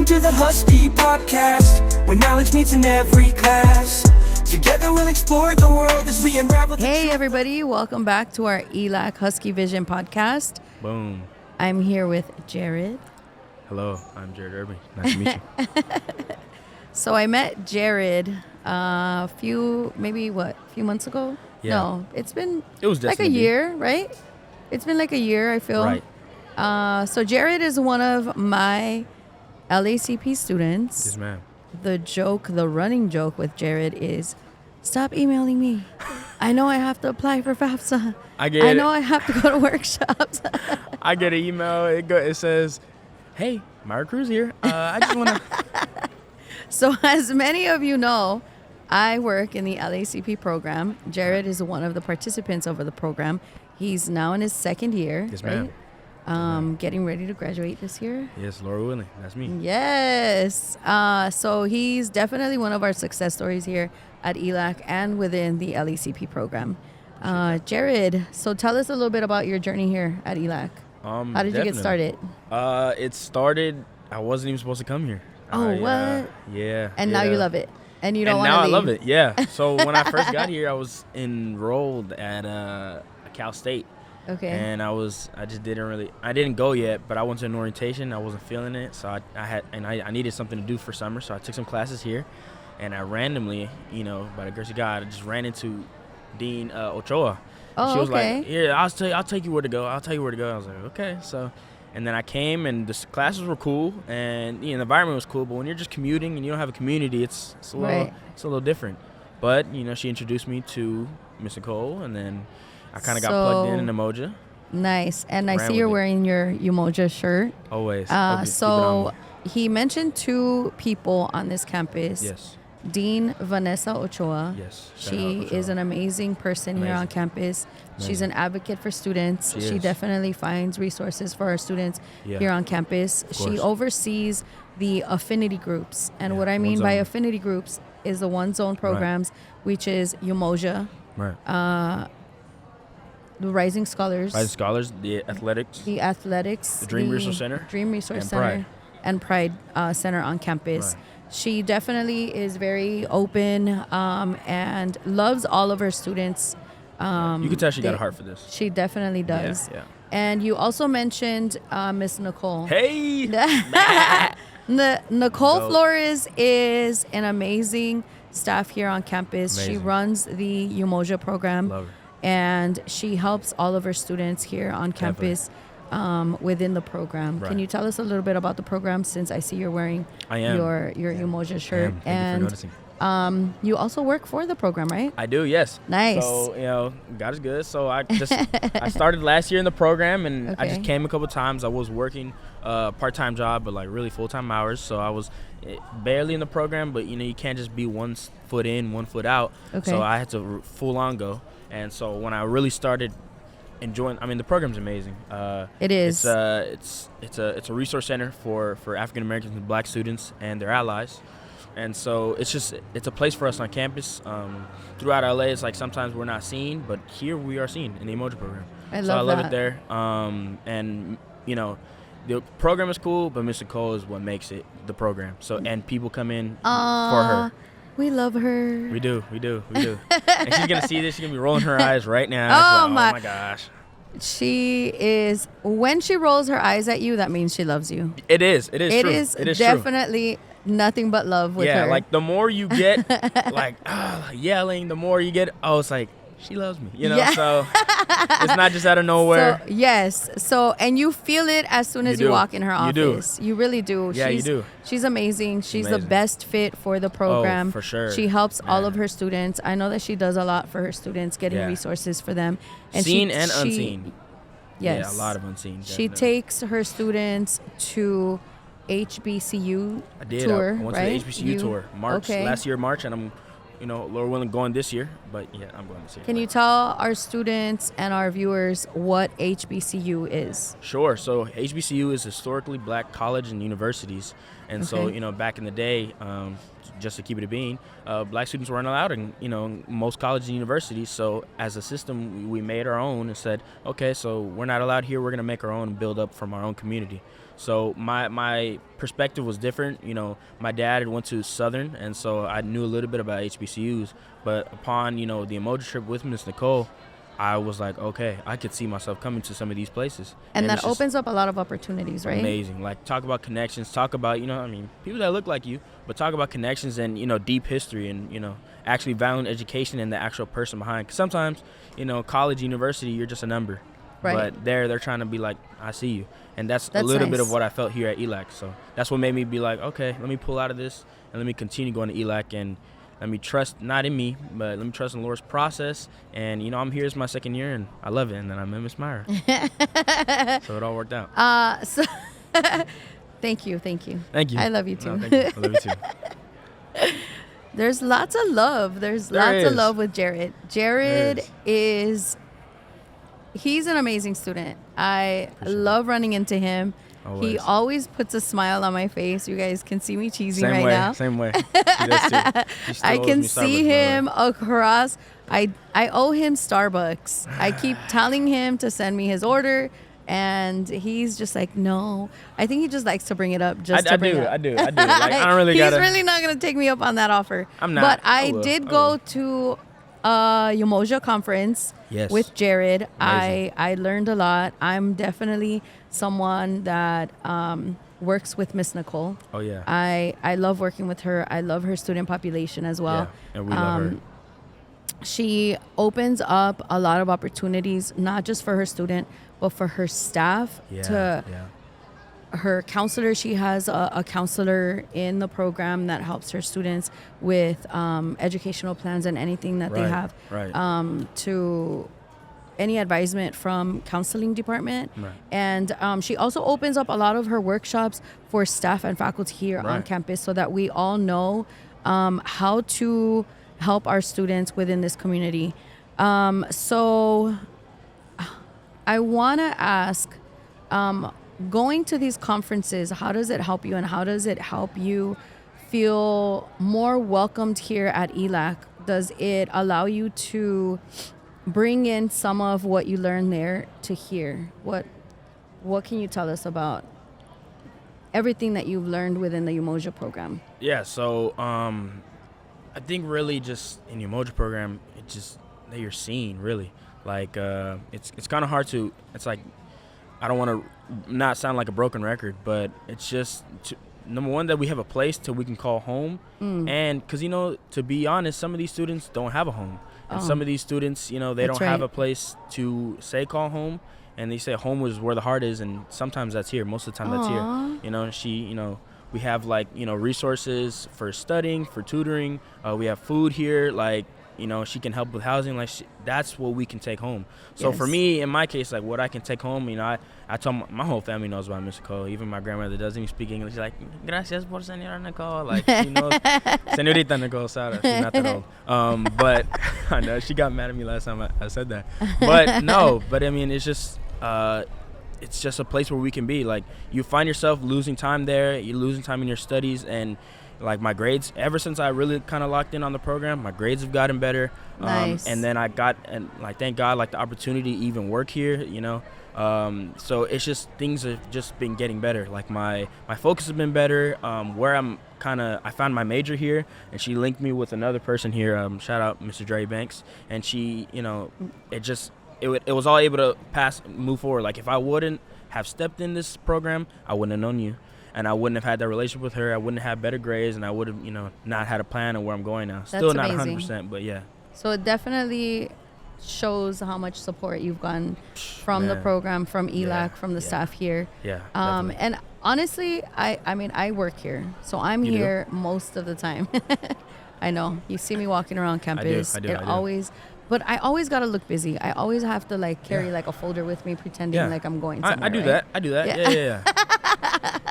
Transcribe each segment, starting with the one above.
Welcome to the Husky podcast, where knowledge meets in every class. Together we'll explore the world as we unravel. Hey everybody, welcome back to our ELAC Husky Vision podcast. Boom. I'm here with Jared. Hello, I'm Jared Irving. Nice to meet you. So I met Jared a few months ago? Yeah. No, it was like a destined to be. year, right? It's been like a year, I feel. Right. So Jared is one of my LACP students. Yes, ma'am. The running joke with Jared is, stop emailing me. I know I have to apply for FAFSA. I know I have to go to workshops. I get an email. It says, "Hey, Myra Cruz here. I just want to." So as many of you know, I work in the LACP program. Jared is one of the participants of the program. He's now in his second year. Yes, right? ma'am. Getting ready to graduate this year. Yes, Laura willing. That's me. Yes. So he's definitely one of our success stories here at ELAC and within the LACP program. Jared, so tell us a little bit about your journey here at ELAC. How did you get started? It started. I wasn't even supposed to come here. Oh, what? Yeah. And now you love it, and you don't want to leave. Now I love it. Yeah. So when I first got here, I was enrolled at Cal State. Okay. And I didn't go yet, but I went to an orientation. I wasn't feeling it, so I needed something to do for summer, so I took some classes here, and I randomly, by the grace of God, I just ran into Dean Ochoa. Oh, she was okay. like, "Yeah, I'll take you where to go. I'll tell you where to go." I was like, "Okay." So, and then I came, and the classes were cool, and the environment was cool. But when you're just commuting and you don't have a community, it's a little different. But she introduced me to Miss Nicole, and then I kind of got plugged in Umoja. Nice. And I see you're wearing your Umoja shirt. Always. So he mentioned two people on this campus. Yes. Dean Vanessa Ochoa. Yes. She is an amazing person here on campus. She's an advocate for students. She definitely finds resources for our students here on campus. She oversees the affinity groups. And what I mean by affinity groups is the one zone programs, which is Umoja. Right. The Rising Scholars. The Athletics. The Dream Resource Center. Dream Resource Center. And Pride Center on campus. Right. She definitely is very open and loves all of her students. You can tell she got a heart for this. She definitely does. Yeah. And you also mentioned Miss Nicole. Hey! Nicole Flores is an amazing staff here on campus. Amazing. She runs the Umoja program. Love her. And she helps all of her students here on campus within the program. Right. Can you tell us a little bit about the program, since I see you're wearing your Umoja shirt? Thank you for noticing. You also work for the program, right? I do, yes. Nice. So, God is good. So I started last year in the program, and I just came a couple times. I was working a part-time job, but like really full-time hours. So I was barely in the program, but you can't just be 1 foot in, 1 foot out. Okay. So I had to full-on go. And so when I really started enjoying, the program's amazing. It is. It's a resource center for African Americans and Black students and their allies. And so it's a place for us on campus. Throughout LA, it's like sometimes we're not seen, but here we are seen in the Umoja program. I love that. it there. And the program is cool, but Miss Nicole is what makes it the program. So and people come in for her. We love her. We do. And she's going to see this. She's going to be rolling her eyes right now. Oh my gosh. She is. When she rolls her eyes at you, that means she loves you. It is true. It is definitely nothing but love with her. Yeah, like the more you get, yelling, the more you get, it's like, she loves me, so it's not just out of nowhere. So, yes. So, and you feel it as soon as you walk in her office. You really do. Yeah, you do. She's amazing. She's the best fit for the program. Oh, for sure. She helps all of her students. I know that she does a lot for her students, getting resources for them. And Seen and unseen. Yes. Yeah, a lot of unseen. Definitely. She takes her students to HBCU I did. tour, I went right? to the HBCU tour. Last year, March, and I'm Lord willing, going this year, but yeah, I'm going this year. Can you tell our students and our viewers what HBCU is? Sure. So HBCU is historically Black college and universities, and so back in the day, just to keep it a bean, Black students weren't allowed in most colleges and universities. So as a system, we made our own and said, okay, so we're not allowed here. We're gonna make our own and build up from our own community. So my perspective was different. You know, my dad went to Southern, and so I knew a little bit about HBCUs. But upon, you know, the Umoja trip with Miss Nicole, I was like, okay, I could see myself coming to some of these places. And that opens up a lot of opportunities, right? Amazing. Like, talk about connections, talk about, you know, I mean, people that look like you, but talk about connections and, you know, deep history and, you know, actually valuing education and the actual person behind. Because sometimes, you know, college, university, you're just a number. Right. But they're trying to be like, I see you. And that's a little bit of what I felt here at ELAC. So that's what made me be like, okay, let me pull out of this and let me continue going to ELAC and let me trust, not in me, but let me trust in Laura's process. And, you know, I'm here as my second year, and I love it. And then I met Miss Myra. So it all worked out. Thank you. Thank you. I love you, too. No, thank you. I love you, too. There's lots of love. There's lots of love with Jared. Jared is... He's an amazing student. I love running into him. Always. He always puts a smile on my face. You guys can see me cheesing right now. Same way. He does too. I can see him across. I owe him Starbucks. I keep telling him to send me his order, and he's just like, no. I think he just likes to bring it up to bring it up. I do. Like, I don't really gotta. He's really not going to take me up on that offer. I'm not. But I did go to Umoja conference with Jared. I learned a lot. I'm definitely someone that works with Miss Nicole. Oh yeah. I love working with her. I love her student population as well. Yeah, and we love her. She opens up a lot of opportunities, not just for her student, but for her staff. Her counselor, she has a counselor in the program that helps her students with educational plans and anything that they have. To any advisement from counseling department. And she also opens up a lot of her workshops for staff and faculty here on campus so that we all know how to help our students within this community. So I want to ask, going to these conferences, how does it help you, and how does it help you feel more welcomed here at ELAC? Does it allow you to bring in some of what you learned there to here? What can you tell us about everything that you've learned within the Umoja program? Yeah, so I think really just in the Umoja program, it's just that you're seen, really. Like, it's kind of hard to, it's like, I don't want to not sound like a broken record, but it's just, number one, that we have a place till we can call home. And because, you know, to be honest, some of these students don't have a home. And some of these students, you know, they don't have a place to say call home. And they say home is where the heart is. And sometimes that's here. Most of the time that's here. You know, we have, like, you know, resources for studying, for tutoring. We have food here. Like, you know, she can help with housing. Like, that's what we can take home. So for me, in my case, like, what I can take home, you know, I told my whole family knows about Miss Nicole. Even my grandmother doesn't even speak English. She's like, gracias por señora Nicole. Like, she knows. Señorita Nicole, sorry. She's not that old. But I know she got mad at me last time I said that. But no, I mean, it's just a place where we can be. Like, you find yourself losing time there. You're losing time in your studies. And like, my grades, ever since I really kind of locked in on the program, my grades have gotten better. Nice. And then thank God, like, the opportunity to even work here, you know. So it's just, things have just been getting better. Like, my focus has been better. Where I found my major here, and she linked me with another person here. Shout out Mr. Dre Banks. And she, you know, it was all able to move forward. Like, if I wouldn't have stepped in this program, I wouldn't have known you. And I wouldn't have had that relationship with her. I wouldn't have better grades, and I would have, you know, not had a plan of where I'm going now. That's still not amazing. 100%, but yeah. So it definitely shows how much support you've gotten from the program, from ELAC, from the staff here. Yeah. And honestly, I mean, I work here, so I'm here most of the time. I know. You see me walking around campus. I do. But I always gotta look busy. I always have to, like, carry like a folder with me, pretending like I'm going somewhere. I do that. Yeah.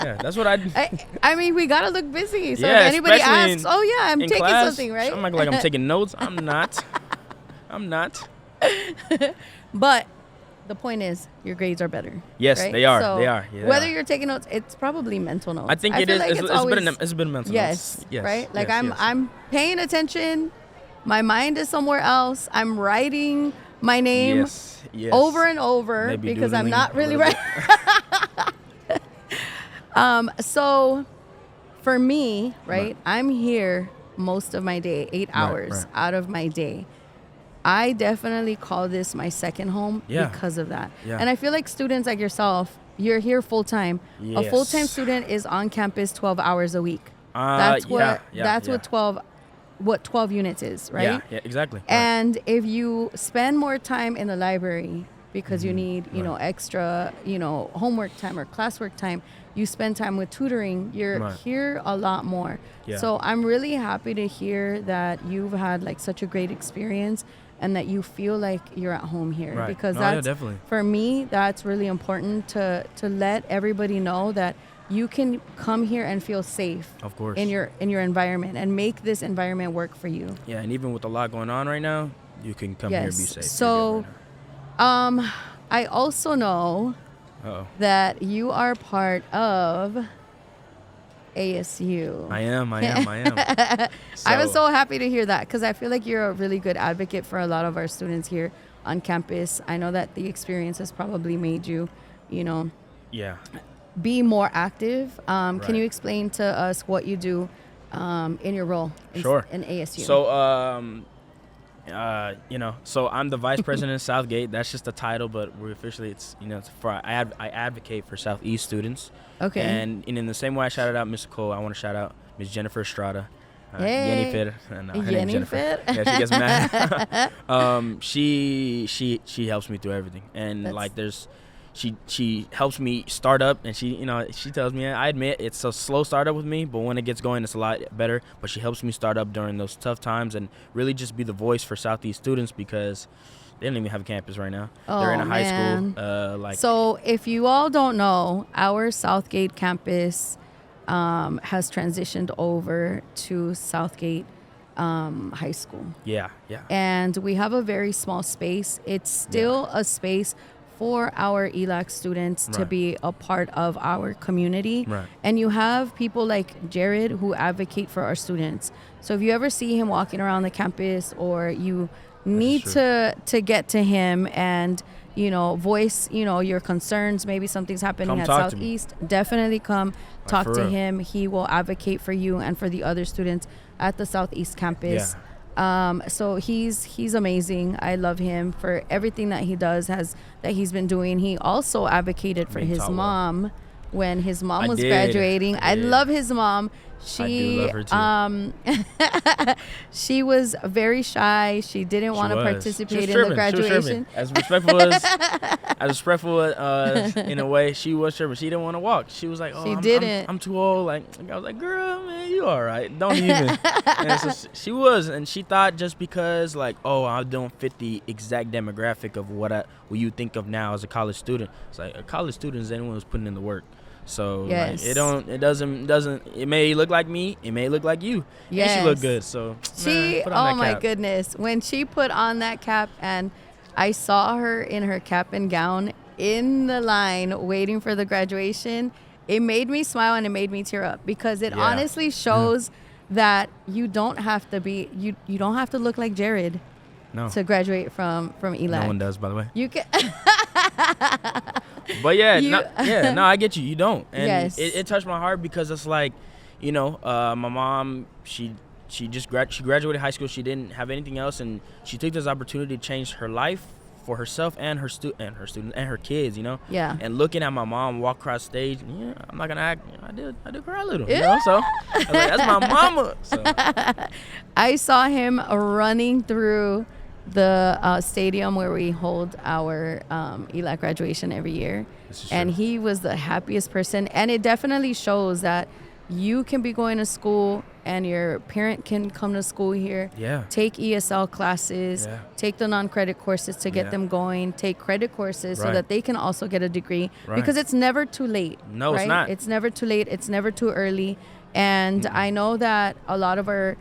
Yeah, that's what I mean, we gotta look busy. So if anybody asks, I'm taking class, something, right? I'm like I'm taking notes. I'm not. But the point is, your grades are better. Yes, right? they are. So they are. Yeah, whether you're taking notes, it's probably mental notes. I think it is. Like it's a bit of mental notes. Yes. Right? Like, I'm paying attention. My mind is somewhere else. I'm writing my name over and over because I'm not really right. So for me, right, I'm here most of my day, 8 hours out of my day. I definitely call this my second home because of that. Yeah. And I feel like students like yourself, you're here full time. Yes. A full time student is on campus 12 hours a week. That's what 12 units is, right? Yeah, exactly. And if you spend more time in the library because you need, extra, homework time or classwork time, you spend time with tutoring, you're here a lot more. Yeah. So I'm really happy to hear that you've had like such a great experience and that you feel like you're at home here. Because definitely. For me, that's really important to let everybody know that you can come here and feel safe, of course, in your environment and make this environment work for you. Yeah, and even with a lot going on right now, you can come here and be safe. So, I also know that you are part of ASU. I am. So. I was so happy to hear that because I feel like you're a really good advocate for a lot of our students here on campus. I know that the experience has probably made you, be more active. Can you explain to us what you do in your role in ASU? So, so I'm the vice president of Southgate. That's just the title, but we're officially, it's I advocate for Southeast students. Okay. And in the same way I shouted out Miss Nicole, I want to shout out Miss Jennifer Estrada. Yenny Fit. No, her name's Jennifer. Yeah, she gets mad. She helps me through everything, and she helps me start up, and she tells me, I admit it's a slow startup with me, but when it gets going, it's a lot better. But she helps me start up during those tough times and really just be the voice for Southeast students because they don't even have a campus right now. They're in a high school. So if you all don't know, our Southgate campus has transitioned over to Southgate High School. Yeah. And we have a very small space. It's still a space for our ELAC students to be a part of our community. Right. And you have people like Jared who advocate for our students. So if you ever see him walking around the campus or you need to get to him and, voice, your concerns, maybe something's happening at Southeast, definitely come talk to him. He will advocate for you and for the other students at the Southeast campus. Yeah. So he's amazing. I love him for everything that he does that he's been doing. He also advocated for his mom when his mom was graduating. I love his mom. I do love her too. She was very shy. She didn't want to participate in the graduation. As respectful in a way, she was tripping. She didn't want to walk. She was like, I'm too old. Like I was like, girl, man, you all right. Don't even. And so she was, and she thought just because I don't fit the exact demographic of what you think of now as a college student. It's like a college student is anyone who's putting in the work. So it may look like me, it may look like you. Yes. And she looked good. So my goodness. When she put on that cap and I saw her in her cap and gown in the line waiting for the graduation, it made me smile and it made me tear up because it honestly shows that you don't have to be you don't have to look like Jared to graduate from ELAC. No one does, by the way. You can But I get you. You don't, and it touched my heart because it's like, my mom, she graduated high school. She didn't have anything else, and she took this opportunity to change her life for herself and her students and her kids. Yeah. And looking at my mom walk across stage, I'm not gonna act. I did cry a little. So I was like, that's my mama. So. I saw him running through the stadium where we hold our ELAC graduation every year, and he was the happiest person. And it definitely shows that you can be going to school and your parent can come to school here, take ESL classes, take the non-credit courses to get them going, take credit courses so that they can also get a degree, because it's never too late. No, it's not. It's never too late. It's never too early. And I know that a lot of our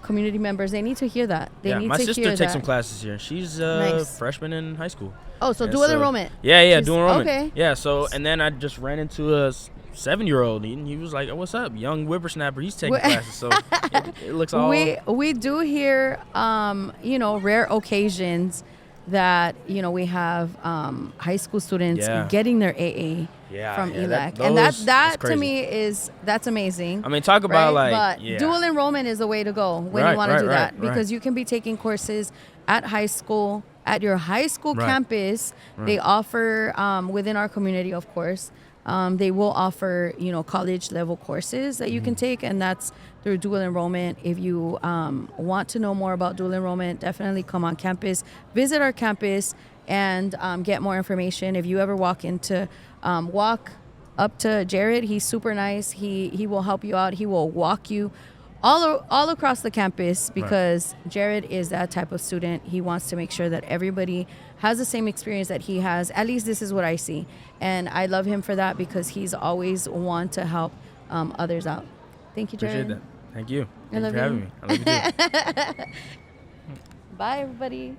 community members, they need to hear that. My sister takes some classes here. She's a freshman in high school. Oh, so dual enrollment. Yeah, dual enrollment. Okay. Yeah, so, and then I just ran into a 7-year-old, and he was like, oh, what's up? Young whippersnapper. He's taking classes, so it looks all... We do hear, rare occasions that, you know, we have high school students getting their AA from ELAC. And that to me that's amazing. I mean, talk about but dual enrollment is the way to go when you want to do that, because you can be taking courses at high school, at your high school campus. They offer, within our community, of course, they will offer, you know, college level courses that you can take, and that's through dual enrollment. If you want to know more about dual enrollment, definitely come on campus, visit our campus, and get more information. If you ever walk up to Jared, he's super nice. He will help you out. He will walk you all across the campus, because Jared is that type of student. He wants to make sure that everybody has the same experience that he has. At least this is what I see. And I love him for that, because he's always want to help others out. Thank you, Jared. Appreciate that. Thank you. I love you. Thanks for having me. I love you too. Bye, everybody.